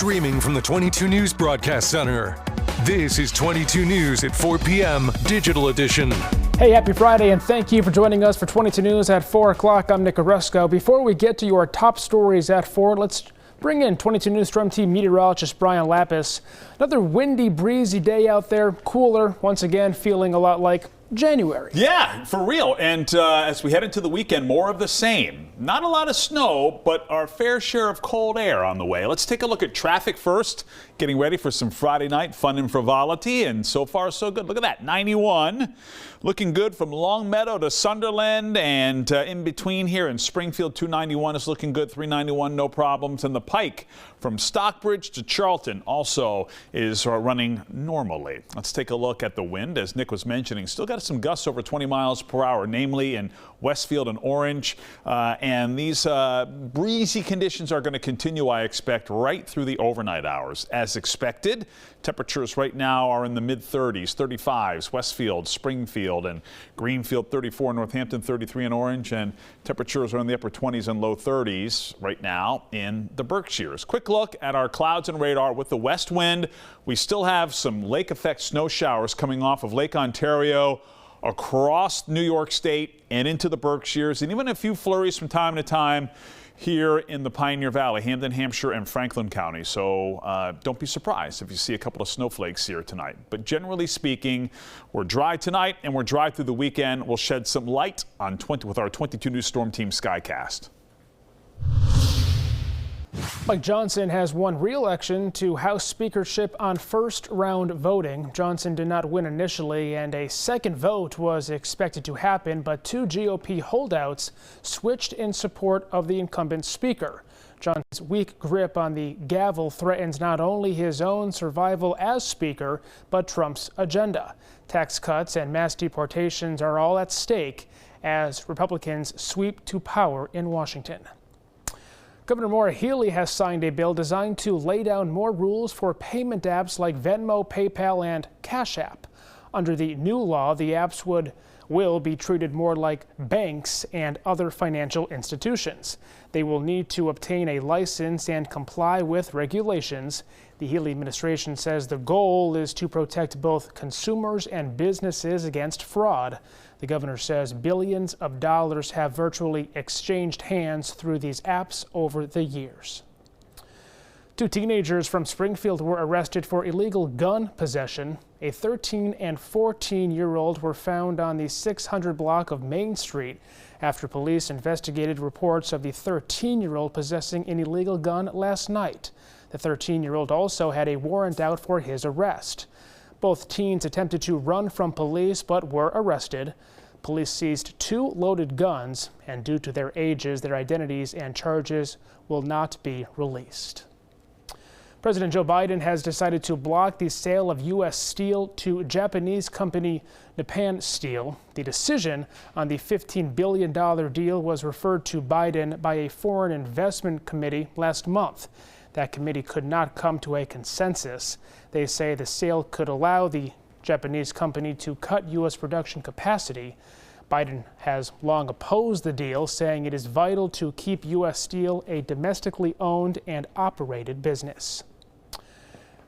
streaming from the 22 News Broadcast Center. This is 22 News at 4 p.m. Digital Edition. Hey, happy Friday, and thank you for joining us for 22 News at 4 o'clock. I'm Nick Oresco. Before we get to your top stories at 4, let's bring in 22 News Storm Team meteorologist Brian Lapis. Another windy, breezy day out there, cooler, once again feeling a lot like January. Yeah, for real. And as we head into the weekend, more of the same. Not a lot of snow, but our fair share of cold air on the way. Let's take a look at traffic first. Getting ready for some Friday night fun and frivolity, and so far so good. Look at that, 91. Looking good from Longmeadow to Sunderland, and in between here in Springfield, 291 is looking good, 391 no problems. And the Pike from Stockbridge to Charlton also is running normally. Let's take a look at the wind. As Nick was mentioning, still got some gusts over 20 miles per hour, namely in Westfield and Orange. And these breezy conditions are going to continue, I expect, right through the overnight hours. As expected, temperatures right now are in the mid-30s, 35s, Westfield, Springfield, and Greenfield, 34, Northampton, 33 in Orange, and temperatures are in the upper 20s and low 30s right now in the Berkshires. Quick look at our clouds and radar with the west wind. We still have some lake effect snow showers coming off of Lake Ontario across New York State and into the Berkshires, and even a few flurries from time to time here in the Pioneer Valley, Hampden, Hampshire, and Franklin County. So don't be surprised if you see a couple of snowflakes here tonight. But generally speaking, we're dry tonight and we're dry through the weekend. We'll shed some light on with our 22 News Storm Team Skycast. Mike Johnson has won re-election to House speakership on first-round voting. Johnson did not win initially, and a second vote was expected to happen, but two GOP holdouts switched in support of the incumbent speaker. Johnson's weak grip on the gavel threatens not only his own survival as speaker, but Trump's agenda. Tax cuts and mass deportations are all at stake as Republicans sweep to power in Washington. Governor Maura Healey has signed a bill designed to lay down more rules for payment apps like Venmo, PayPal, and Cash App. Under the new law, the apps will be treated more like banks and other financial institutions. They will need to obtain a license and comply with regulations. The Healey administration says the goal is to protect both consumers and businesses against fraud. The governor says billions of dollars have virtually exchanged hands through these apps over the years. Two teenagers from Springfield were arrested for illegal gun possession. A 13 and 14-year-old were found on the 600 block of Main Street after police investigated reports of the 13-year-old possessing an illegal gun last night. The 13-year-old also had a warrant out for his arrest. Both teens attempted to run from police but were arrested. Police seized two loaded guns, and due to their ages, their identities and charges will not be released. President Joe Biden has decided to block the sale of U.S. steel to Japanese company Nippon Steel. The decision on the $15 billion deal was referred to Biden by a foreign investment committee last month. That committee could not come to a consensus. They say the sale could allow the Japanese company to cut U.S. production capacity. Biden has long opposed the deal, saying it is vital to keep U.S. Steel a domestically owned and operated business.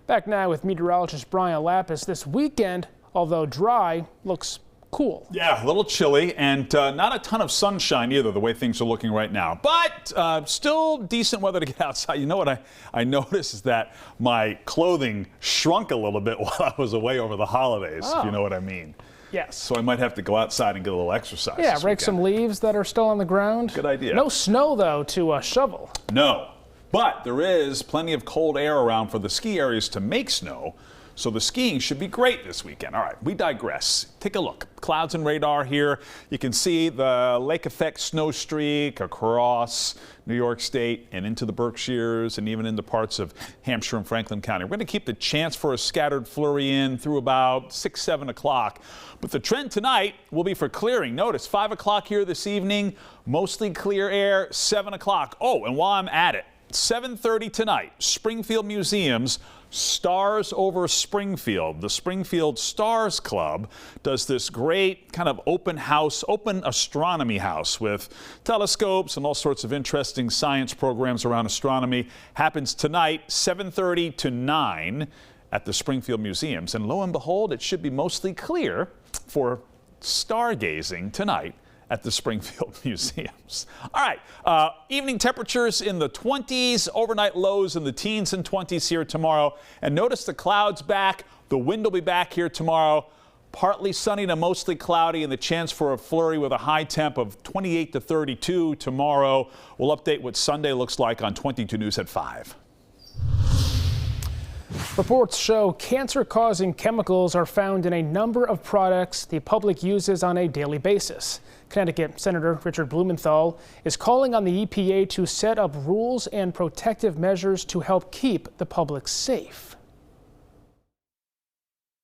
Back now with meteorologist Brian Lapis. This weekend, although dry, looks cool. Yeah, a little chilly and not a ton of sunshine either, the way things are looking right now. But still decent weather to get outside. You know what I noticed is that my clothing shrunk a little bit while I was away over the holidays, if you know what I mean. Yes. So I might have to go outside and get a little exercise. Yeah, rake some leaves that are still on the ground. Good idea. No snow, though, to shovel. No, but there is plenty of cold air around for the ski areas to make snow. So the skiing should be great this weekend. All right, we digress. Take a look. Clouds and radar here. You can see the lake effect snow streak across New York State and into the Berkshires and even into parts of Hampshire and Franklin County. We're going to keep the chance for a scattered flurry in through about 6, 7 o'clock. But the trend tonight will be for clearing. Notice 5 o'clock here this evening, mostly clear air, 7 o'clock. Oh, and while I'm at it, 7:30 tonight, Springfield Museum's Stars over Springfield. The Springfield Stars Club does this great kind of open astronomy house with telescopes and all sorts of interesting science programs around astronomy. Happens tonight, 7:30 to 9 at the Springfield Museums. And lo and behold, it should be mostly clear for stargazing tonight at the Springfield Museums. All right, evening temperatures in the 20s, overnight lows in the teens and 20s here tomorrow. And notice the clouds back. The wind will be back here tomorrow. Partly sunny to mostly cloudy, and the chance for a flurry with a high temp of 28 to 32 tomorrow. We'll update what Sunday looks like on 22 News at 5. Reports show cancer-causing chemicals are found in a number of products the public uses on a daily basis. Connecticut Senator Richard Blumenthal is calling on the EPA to set up rules and protective measures to help keep the public safe.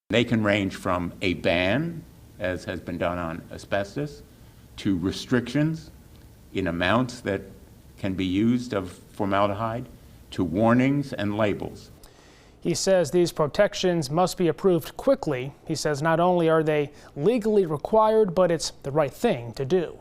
They can range from a ban, as has been done on asbestos, to restrictions in amounts that can be used of formaldehyde, to warnings and labels. He says these protections must be approved quickly. He says not only are they legally required, but it's the right thing to do.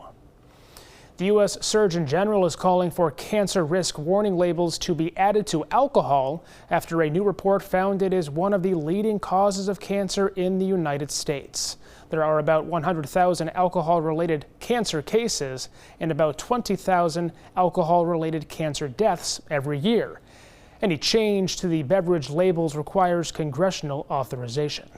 The U.S. Surgeon General is calling for cancer risk warning labels to be added to alcohol after a new report found it is one of the leading causes of cancer in the United States. There are about 100,000 alcohol-related cancer cases and about 20,000 alcohol-related cancer deaths every year. Any change to the beverage labels requires congressional authorization.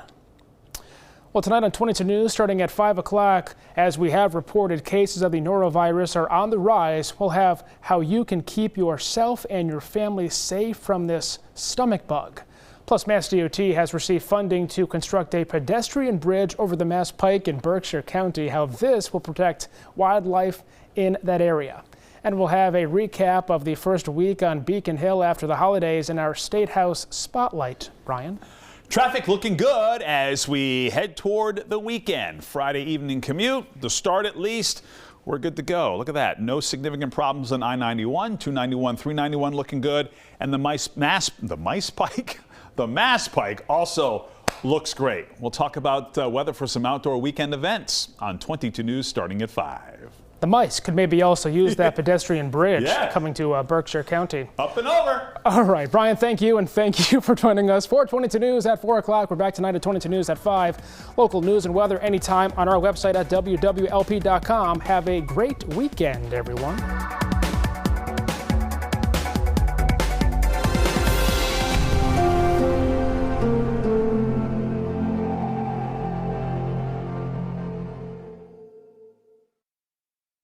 Well, tonight on 22 News, starting at 5 o'clock, as we have reported cases of the norovirus are on the rise, we'll have how you can keep yourself and your family safe from this stomach bug. Plus, Mass DOT has received funding to construct a pedestrian bridge over the Mass Pike in Berkshire County, how this will protect wildlife in that area. And we'll have a recap of the first week on Beacon Hill after the holidays in our State House Spotlight. Brian? Traffic looking good as we head toward the weekend. Friday evening commute, the start at least. We're good to go. Look at that. No significant problems on I-91, 291, 391 looking good. And the Mass Pike also looks great. We'll talk about weather for some outdoor weekend events on 22 News starting at 5. The mice could maybe also use that pedestrian bridge coming to Berkshire County. Up and over. All right, Brian, thank you, and thank you for joining us for 22 News at 4 o'clock. We're back tonight at 22 News at 5. Local news and weather anytime on our website at wwlp.com. Have a great weekend, everyone.